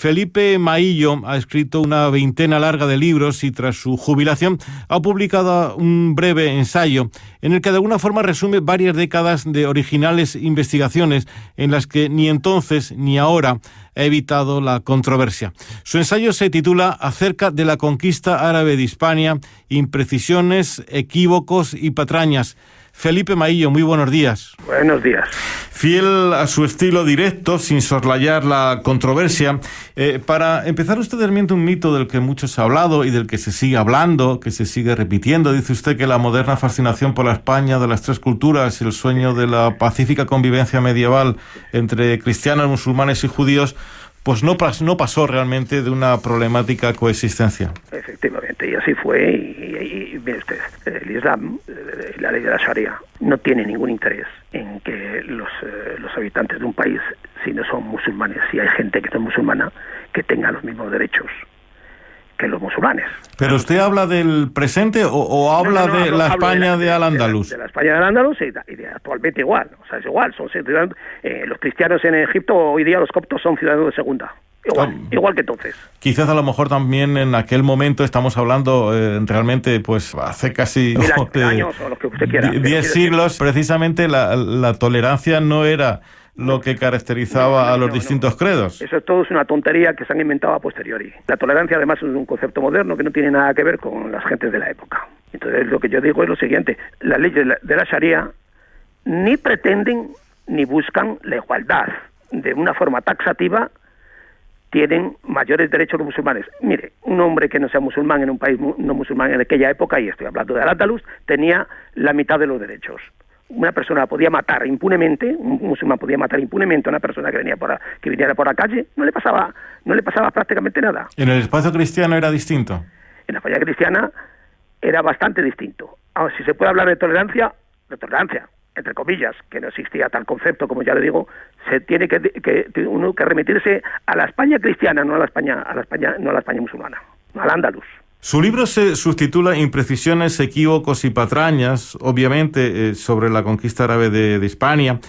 Felipe Maillo ha escrito una veintena larga de libros y tras su jubilación ha publicado un breve ensayo en el que de alguna forma resume varias décadas de originales investigaciones en las que ni entonces ni ahora ha evitado la controversia. Su ensayo se titula Acerca de la conquista árabe de Hispania, imprecisiones, equívocos y patrañas. Felipe Maillo, muy buenos días. Buenos días. Fiel a su estilo directo, sin soslayar la controversia, para empezar usted desmiente un mito del que mucho se ha hablado y del que se sigue hablando, que se sigue repitiendo. Dice usted que la moderna fascinación por la España de las tres culturas y el sueño de la pacífica convivencia medieval entre cristianos, musulmanes y judíos pues no pasó realmente de una problemática coexistencia. Efectivamente, y así fue, y mire usted, el Islam, la ley de la Sharia, no tiene ningún interés en que los habitantes de un país, si no son musulmanes, si hay gente que no es musulmana, que tenga los mismos derechos que los musulmanes. ¿Pero usted habla del presente o habla de la España de Al-Ándalus? De la España de Al-Ándalus y de actualmente igual. O sea, es igual. Son ciudadanos, los cristianos en Egipto, hoy día los coptos son ciudadanos de segunda. Igual que entonces. Quizás a lo mejor también en aquel momento estamos hablando realmente, pues hace casi 1000 años o lo que usted quiera. 10 siglos, precisamente la tolerancia no era lo que caracterizaba a los distintos credos. Eso todo es una tontería que se han inventado a posteriori. La tolerancia además es un concepto moderno que no tiene nada que ver con las gentes de la época. Entonces lo que yo digo es lo siguiente: las leyes de la Sharia ni pretenden ni buscan la igualdad. De una forma taxativa tienen mayores derechos los musulmanes. Mire, un hombre que no sea musulmán en un país no musulmán en aquella época, y estoy hablando de Al-Ándalus, tenía la mitad de los derechos. Una persona podía matar impunemente, un musulmán podía matar impunemente a una persona que viniera por la calle, no le pasaba prácticamente nada. ¿En el espacio cristiano era distinto? En la España cristiana era bastante distinto. Ahora, si se puede hablar de tolerancia, entre comillas, que no existía tal concepto, como ya le digo, se tiene uno que remitirse a la España cristiana, no a la España musulmana, al Andaluz. Su libro se subtitula Imprecisiones, equívocos y patrañas, obviamente sobre la conquista árabe de Hispania.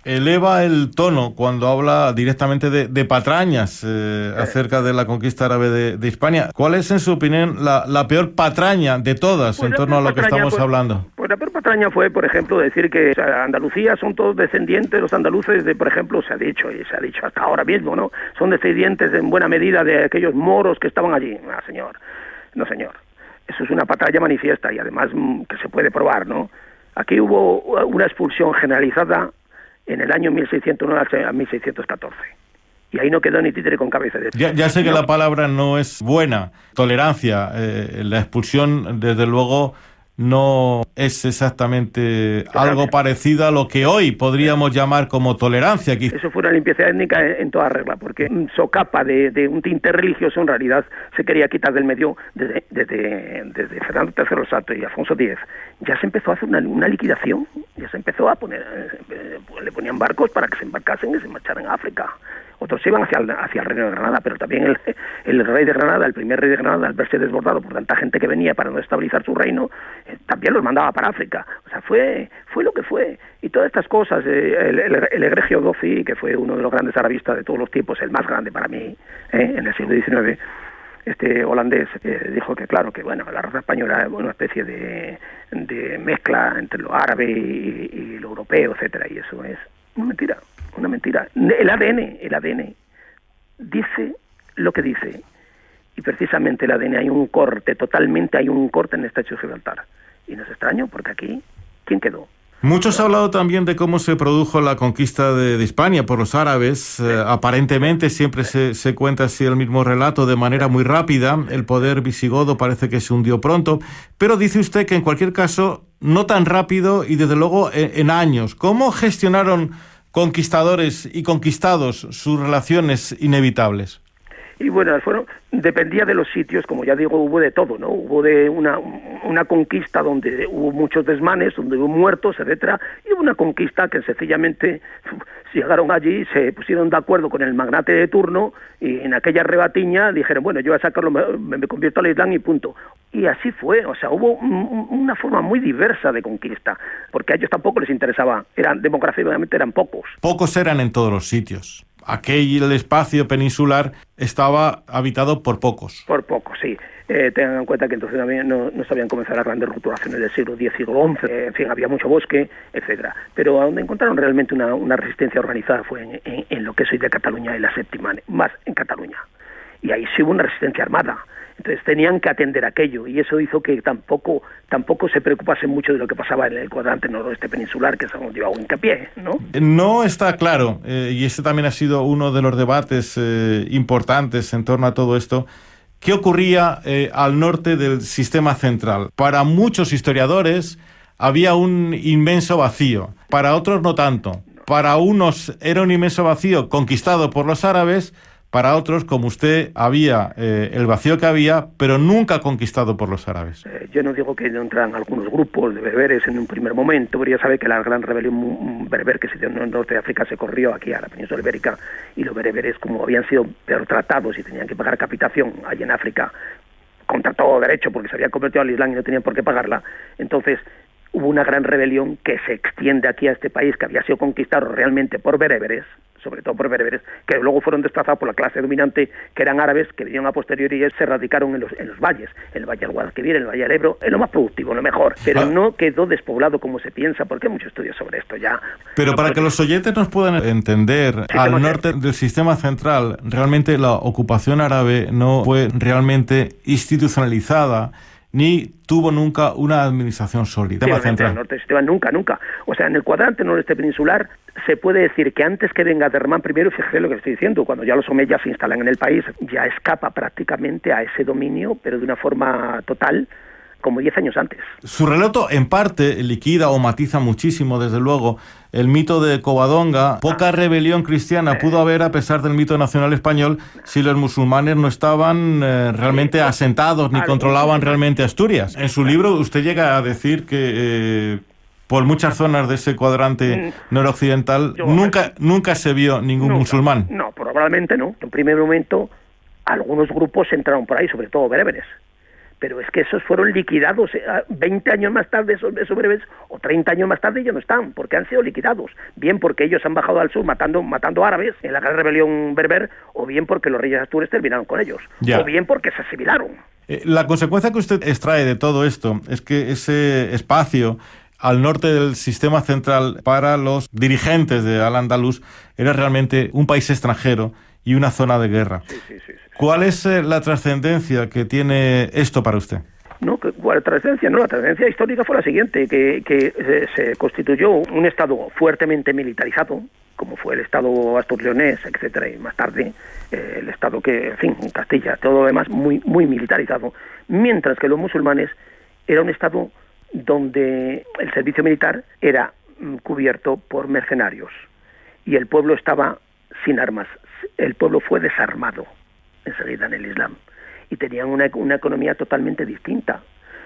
Eleva el tono cuando habla directamente de patrañas acerca de la conquista árabe de Hispania. ¿Cuál es, en su opinión, la peor patraña de todas en torno a lo que estamos hablando? Pues la peor patraña fue, por ejemplo, decir que Andalucía son todos descendientes, los andaluces, de, por ejemplo, se ha dicho hasta ahora mismo, ¿no? Son descendientes en buena medida de aquellos moros que estaban allí. No, señor. Eso es una patraña manifiesta y además que se puede probar, ¿no? Aquí hubo una expulsión generalizada en el año 1609 a 1614. Y ahí no quedó ni títere con cabeza. Ya sé que la palabra no es buena. Tolerancia. La expulsión, desde luego, no es exactamente algo parecido a lo que hoy podríamos llamar como tolerancia. Eso fue una limpieza étnica en toda regla, porque socapa de un tinte religioso en realidad se quería quitar del medio desde Fernando III el Santo y Alfonso X. Ya se empezó a hacer una liquidación, ya se empezó a poner, le ponían barcos para que se embarcasen y se marcharan a África. Otros se iban hacia el reino de Granada, pero también el rey de Granada, el primer rey de Granada, al verse desbordado por tanta gente que venía para no estabilizar su reino, también los mandaba para África. O sea, fue lo que fue. Y todas estas cosas, el egregio Dofi, que fue uno de los grandes arabistas de todos los tiempos, el más grande para mí, en el siglo XIX, este holandés, dijo que claro, que bueno, la raza española era una especie de mezcla entre lo árabe y lo europeo, etcétera, y eso es una mentira. El ADN dice lo que dice, y precisamente el ADN hay un corte en el estrecho de Gibraltar, y no es extraño porque aquí, ¿quién quedó? Muchos han hablado también de cómo se produjo la conquista de Hispania por los árabes. Aparentemente siempre se cuenta así el mismo relato de manera muy rápida. El poder visigodo parece que se hundió pronto, pero dice usted que en cualquier caso no tan rápido y desde luego en años. ¿Cómo gestionaron conquistadores y conquistados sus relaciones inevitables? Y bueno, dependía de los sitios, como ya digo, hubo de todo, ¿no? Hubo de una conquista donde hubo muchos desmanes, donde hubo muertos, etcétera, y hubo una conquista que sencillamente llegaron allí, se pusieron de acuerdo con el magnate de turno, y en aquella rebatiña dijeron, bueno, yo voy a sacarlo, me convierto al Islam y punto. Y así fue, o sea, hubo una forma muy diversa de conquista, porque a ellos tampoco les interesaba, demográficamente eran pocos. Pocos eran en todos los sitios. aquel espacio peninsular estaba habitado por pocos. Por pocos, sí. Tengan en cuenta que entonces no sabían comenzar las grandes rupturaciones del siglo X, siglo XI, en fin, había mucho bosque, etcétera. Pero a donde encontraron realmente una resistencia organizada fue en lo que es hoy de Cataluña y la Séptima, más en Cataluña. Y ahí sí hubo una resistencia armada. Entonces tenían que atender aquello, y eso hizo que tampoco se preocupase mucho de lo que pasaba en el cuadrante noroeste peninsular, que es a donde yo hago hincapié, ¿no? No está claro, y este también ha sido uno de los debates importantes en torno a todo esto, ¿qué ocurría al norte del sistema central? Para muchos historiadores había un inmenso vacío, para otros no tanto. Para unos era un inmenso vacío conquistado por los árabes, para otros, como usted, había el vacío que había, pero nunca conquistado por los árabes. Yo no digo que no entraran algunos grupos de bereberes en un primer momento, pero ya sabe que la gran rebelión bereber que se dio en el norte de África se corrió aquí a la península ibérica, y los bereberes, como habían sido peor tratados y tenían que pagar capitación allí en África, contra todo derecho, porque se habían convertido al Islam y no tenían por qué pagarla, entonces hubo una gran rebelión que se extiende aquí a este país, que había sido conquistado realmente por bereberes, sobre todo por bereberes, que luego fueron desplazados por la clase dominante, que eran árabes, que vinieron a posteriori y se radicaron en los valles, en el Valle del Guadalquivir, en el Valle del Ebro, en lo más productivo, en lo mejor, pero no quedó despoblado como se piensa, porque hay muchos estudios sobre esto ya. Pero para que los oyentes nos puedan entender, al norte del sistema central, realmente la ocupación árabe no fue realmente institucionalizada, ni tuvo nunca una administración sólida. Sí, en el norte sistema nunca. O sea, en el cuadrante noreste peninsular se puede decir que antes que venga Dermán I, fíjese lo que estoy diciendo, cuando ya los omeyas se instalan en el país, ya escapa prácticamente a ese dominio, pero de una forma total, como 10 años antes. Su relato, en parte, liquida o matiza muchísimo, desde luego, el mito de Covadonga. Poca rebelión cristiana pudo haber, a pesar del mito nacional español, si los musulmanes no estaban realmente asentados ni controlaban realmente Asturias. En su libro usted llega a decir que por muchas zonas de ese cuadrante noroccidental nunca se vio ningún musulmán. No, probablemente no. En primer momento, algunos grupos entraron por ahí, sobre todo bereberes. Pero es que esos fueron liquidados 20 años más tarde, esos bereberes, o 30 años más tarde ya no están, porque han sido liquidados. Bien porque ellos han bajado al sur matando árabes en la gran rebelión berber, o bien porque los reyes astures terminaron con ellos, o bien porque se asimilaron. La consecuencia que usted extrae de todo esto es que ese espacio al norte del sistema central para los dirigentes de Al-Ándalus era realmente un país extranjero y una zona de guerra. Sí. ¿Cuál es la trascendencia que tiene esto para usted? No, ¿cuál trascendencia? No, la trascendencia histórica fue la siguiente, que se constituyó un Estado fuertemente militarizado, como fue el Estado astur-leonés, etcétera, y más tarde el Estado que, en fin, en Castilla, todo lo demás muy militarizado, mientras que los musulmanes era un Estado donde el servicio militar era cubierto por mercenarios y el pueblo estaba sin armas, el pueblo fue desarmado enseguida en el Islam, y tenían una economía totalmente distinta.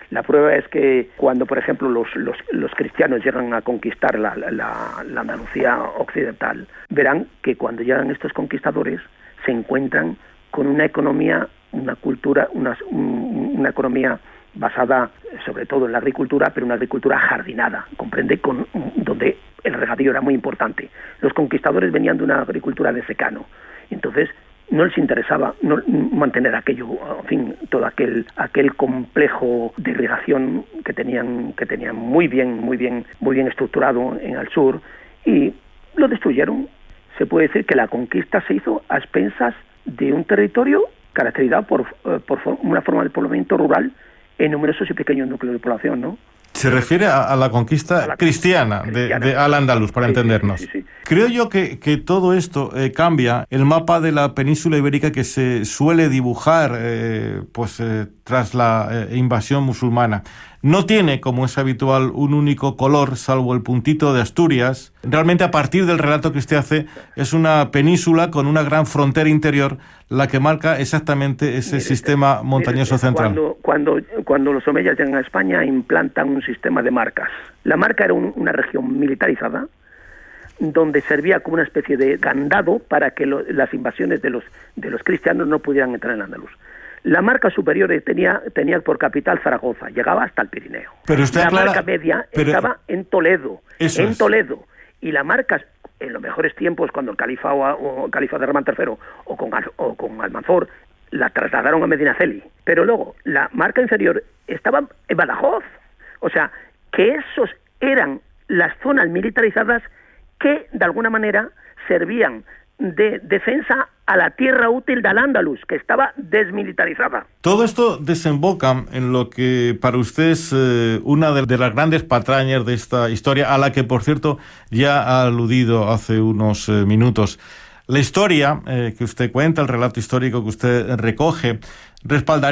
La prueba es que cuando, por ejemplo, los cristianos llegan a conquistar la Andalucía occidental, verán que cuando llegan estos conquistadores se encuentran con una economía, una cultura, una economía basada sobre todo en la agricultura, pero una agricultura jardinada, comprende, donde el regadío era muy importante. Los conquistadores venían de una agricultura de secano, entonces no les interesaba mantener aquello, en fin, todo aquel complejo de irrigación que tenían muy bien estructurado en el sur, y lo destruyeron. Se puede decir que la conquista se hizo a expensas de un territorio caracterizado por una forma de poblamiento rural en numerosos y pequeños núcleos de población, ¿no? Se refiere a la conquista cristiana de Al-Ándalus, para entendernos. Sí. Creo yo que todo esto cambia el mapa de la península ibérica que se suele dibujar tras la invasión musulmana. No tiene, como es habitual, un único color, salvo el puntito de Asturias. Realmente, a partir del relato que usted hace, es una península con una gran frontera interior la que marca exactamente ese sistema montañoso central. Cuando los omeyas llegan a España, implantan un sistema de marcas. La marca era una región militarizada, donde servía como una especie de candado para que las invasiones de los cristianos no pudieran entrar en Andaluz. La marca superior tenía por capital Zaragoza, llegaba hasta el Pirineo. Pero usted marca media estaba en Toledo, y la marca en los mejores tiempos, cuando el califa de Ramán III o con Almanzor, la trasladaron a Medinaceli, pero luego la marca inferior estaba en Badajoz. O sea, que esos eran las zonas militarizadas que de alguna manera servían de defensa a la tierra útil de Al-Ándalus, que estaba desmilitarizada. Todo esto desemboca en lo que para usted es una de las grandes patrañas de esta historia, a la que, por cierto, ya ha aludido hace unos minutos. La historia que usted cuenta, el relato histórico que usted recoge, respalda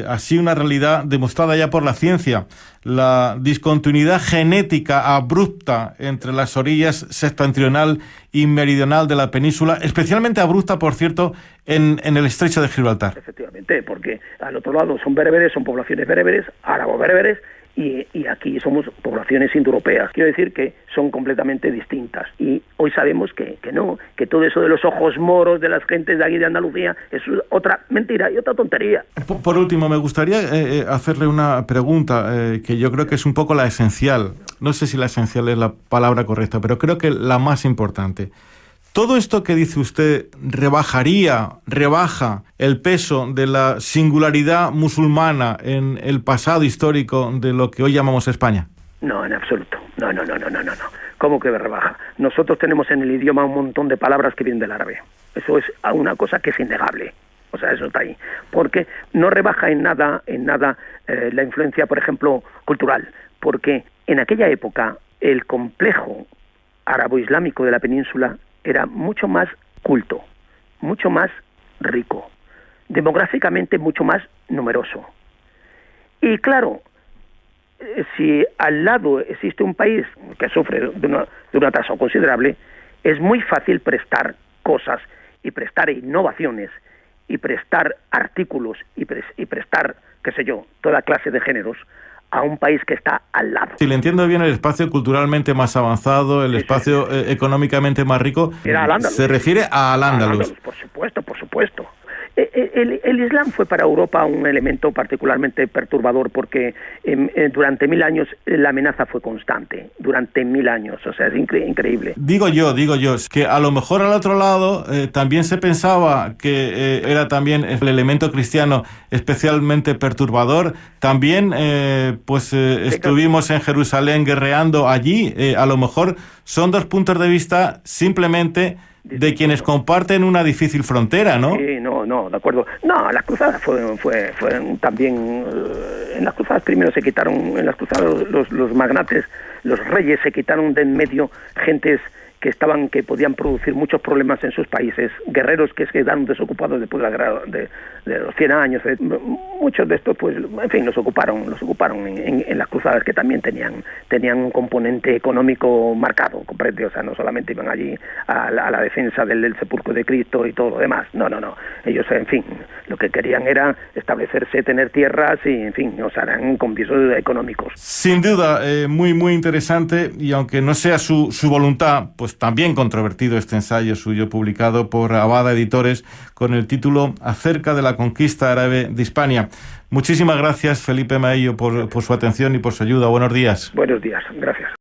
así una realidad demostrada ya por la ciencia, la discontinuidad genética abrupta entre las orillas septentrional y meridional de la península, especialmente abrupta, por cierto, en el estrecho de Gibraltar. Efectivamente, porque al otro lado son bereberes, son poblaciones bereberes, árabo-bereberes, y aquí somos poblaciones indoeuropeas. Quiero decir que son completamente distintas. Y hoy sabemos que no, que todo eso de los ojos moros de las gentes de aquí de Andalucía es otra mentira y otra tontería. Por último, me gustaría hacerle una pregunta que yo creo que es un poco la esencial. No sé si la esencial es la palabra correcta, pero creo que la más importante. ¿Todo esto que dice usted rebaja el peso de la singularidad musulmana en el pasado histórico de lo que hoy llamamos España? No, en absoluto. No. ¿Cómo que rebaja? Nosotros tenemos en el idioma un montón de palabras que vienen del árabe. Eso es una cosa que es innegable. O sea, eso está ahí. Porque no rebaja en nada la influencia, por ejemplo, cultural. Porque en aquella época el complejo árabo-islámico de la península era mucho más culto, mucho más rico, demográficamente mucho más numeroso. Y claro, si al lado existe un país que sufre de un atraso considerable, es muy fácil prestar cosas y prestar innovaciones y prestar artículos y prestar, qué sé yo, toda clase de géneros a un país que está al lado. Si le entiendo bien, el espacio culturalmente más avanzado, el espacio económicamente más rico, se refiere a Al-Ándalus. Por supuesto. El Islam fue para Europa un elemento particularmente perturbador porque durante 1000 años la amenaza fue constante, durante 1000 años, o sea, es increíble. Digo yo, es que a lo mejor al otro lado también se pensaba que era también el elemento cristiano especialmente perturbador. También estuvimos en Jerusalén guerreando allí, a lo mejor son dos puntos de vista simplemente de quienes comparten una difícil frontera, ¿no? Sí, no, de acuerdo. No, las cruzadas fueron también... en las cruzadas primero se quitaron, en las cruzadas los magnates, los reyes se quitaron de en medio gentes que podían producir muchos problemas en sus países, guerreros que se quedaron desocupados después de la guerra de los 100 años. Muchos de estos, pues, en fin, los ocuparon en las cruzadas, que también tenían un componente económico marcado, comprende, o sea, no solamente iban allí a la defensa del sepulcro de Cristo y todo lo demás, no, ellos, en fin, lo que querían era establecerse, tener tierras y, en fin, o sea, eran compromisos económicos. Sin duda, muy, muy interesante, y aunque no sea su voluntad, pues también controvertido este ensayo suyo publicado por Abada Editores con el título Acerca de la conquista árabe de Hispania. Muchísimas gracias, Felipe Maello, por su atención y por su ayuda. Buenos días. Buenos días, gracias.